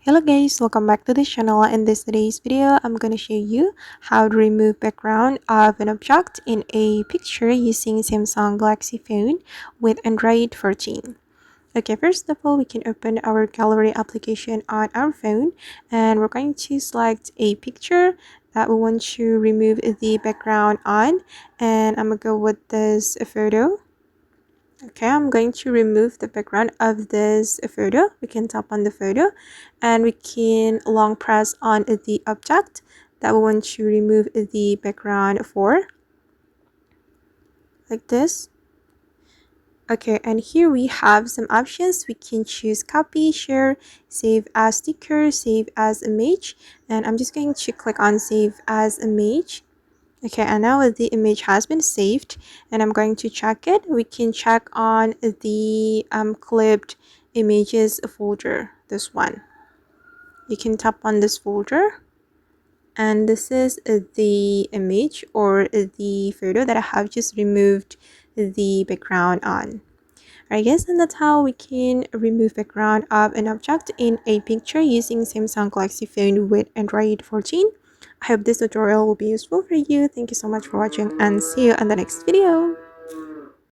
Hello guys, welcome back to the channel. In today's video, I'm gonna show you how to remove background of an object in a picture using Samsung Galaxy phone with Android 14. Okay, first of all, we can open our gallery application on our phone and we're going to select a picture that we want to remove the background on, and I'm gonna go with this photo. Okay, I'm going to remove the background of this photo. We can tap on the photo and we can long press on the object that we want to remove the background for, like this. Okay, and here we have some options. We can choose copy, share, save as sticker, save as image, and I'm just going to click on save as image. Okay, and now the image has been saved and I'm going to check it. We can check on the clipped images folder, this one. You can tap on this folder and this is the image or the photo that I have just removed the background on. Alright guys, and that's how we can remove background of an object in a picture using Samsung Galaxy phone with Android 14. I hope this tutorial will be useful for you. Thank you so much for watching and see you in the next video.